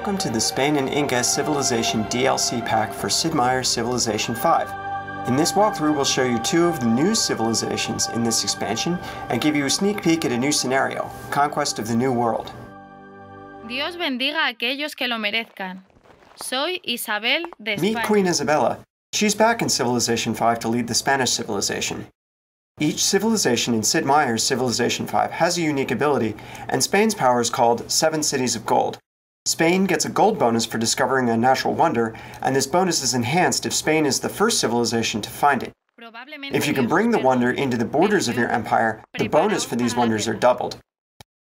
Welcome to the Spain and Inca Civilization DLC pack for Sid Meier's Civilization 5. In this walkthrough, we'll show you two of the new civilizations in this expansion and give you a sneak peek at a new scenario, Conquest of the New World. Dios bendiga a aquellos que lo merezcan. Soy Isabel de España. Meet Queen Isabella. She's back in Civilization 5 to lead the Spanish civilization. Each civilization in Sid Meier's Civilization 5 has a unique ability, and Spain's power is called 7 Cities of Gold. Spain gets a gold bonus for discovering a natural wonder, and this bonus is enhanced if Spain is the first civilization to find it. If you can bring the wonder into the borders of your empire, the bonus for these wonders are doubled.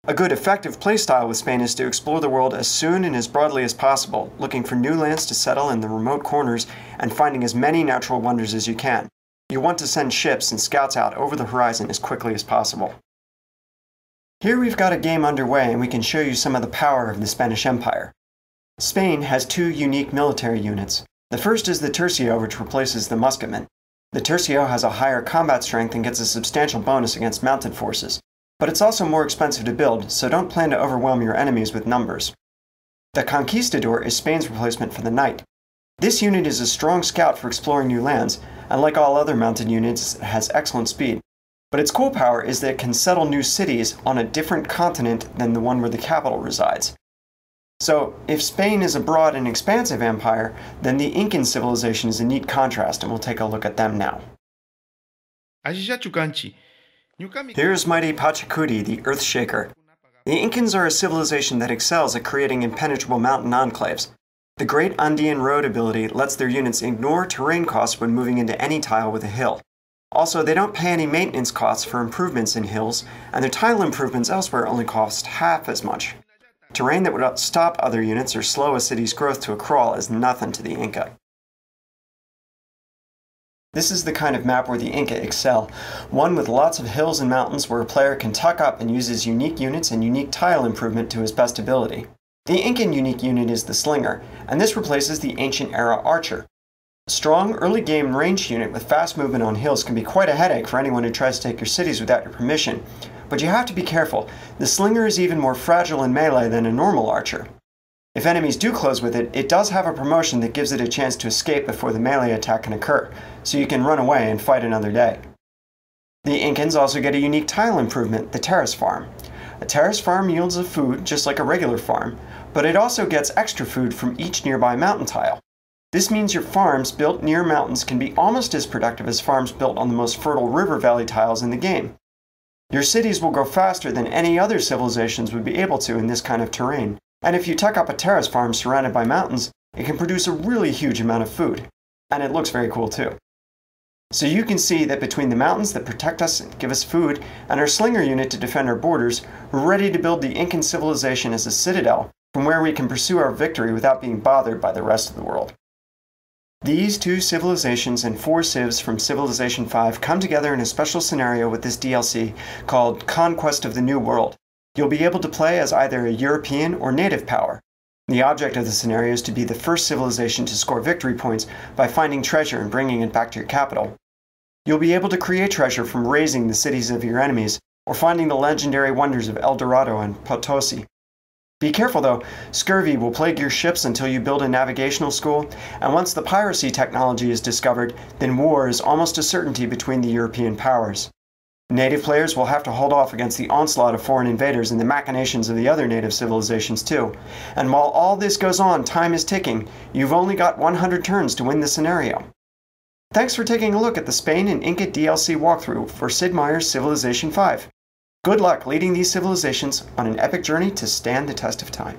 A good effective playstyle with Spain is to explore the world as soon and as broadly as possible, looking for new lands to settle in the remote corners and finding as many natural wonders as you can. You want to send ships and scouts out over the horizon as quickly as possible. Here we've got a game underway and we can show you some of the power of the Spanish Empire. Spain has two unique military units. The first is the Tercio, which replaces the musketman. The Tercio has a higher combat strength and gets a substantial bonus against mounted forces, but it's also more expensive to build, so don't plan to overwhelm your enemies with numbers. The Conquistador is Spain's replacement for the Knight. This unit is a strong scout for exploring new lands, and like all other mounted units, it has excellent speed. But its cool power is that it can settle new cities on a different continent than the one where the capital resides. So, if Spain is a broad and expansive empire, then the Incan civilization is a neat contrast, and we'll take a look at them now. Here's mighty Pachacuti, the Earthshaker. The Incans are a civilization that excels at creating impenetrable mountain enclaves. The Great Andean Road ability lets their units ignore terrain costs when moving into any tile with a hill. Also, they don't pay any maintenance costs for improvements in hills, and their tile improvements elsewhere only cost half as much. Terrain that would stop other units or slow a city's growth to a crawl is nothing to the Inca. This is the kind of map where the Inca excel, one with lots of hills and mountains where a player can tuck up and use his unique units and unique tile improvement to his best ability. The Incan unique unit is the Slinger, and this replaces the ancient era Archer. A strong, early game ranged unit with fast movement on hills can be quite a headache for anyone who tries to take your cities without your permission, but you have to be careful. The Slinger is even more fragile in melee than a normal Archer. If enemies do close with it, it does have a promotion that gives it a chance to escape before the melee attack can occur, so you can run away and fight another day. The Incans also get a unique tile improvement, the Terrace Farm. A terrace farm yields a food just like a regular farm, but it also gets extra food from each nearby mountain tile. This means your farms built near mountains can be almost as productive as farms built on the most fertile river valley tiles in the game. Your cities will grow faster than any other civilizations would be able to in this kind of terrain, and if you tuck up a terrace farm surrounded by mountains, it can produce a really huge amount of food. And it looks very cool too. So you can see that between the mountains that protect us and give us food, and our Slinger unit to defend our borders, we're ready to build the Incan civilization as a citadel, from where we can pursue our victory without being bothered by the rest of the world. These two civilizations and 4 civs from Civilization 5 come together in a special scenario with this DLC called Conquest of the New World. You'll be able to play as either a European or native power. The object of the scenario is to be the first civilization to score victory points by finding treasure and bringing it back to your capital. You'll be able to create treasure from razing the cities of your enemies, or finding the legendary wonders of El Dorado and Potosi. Be careful though, scurvy will plague your ships until you build a navigational school, and once the piracy technology is discovered, then war is almost a certainty between the European powers. Native players will have to hold off against the onslaught of foreign invaders and the machinations of the other native civilizations too. And while all this goes on, time is ticking. You've only got 100 turns to win the scenario. Thanks for taking a look at the Spain and Inca DLC walkthrough for Sid Meier's Civilization 5. Good luck leading these civilizations on an epic journey to stand the test of time.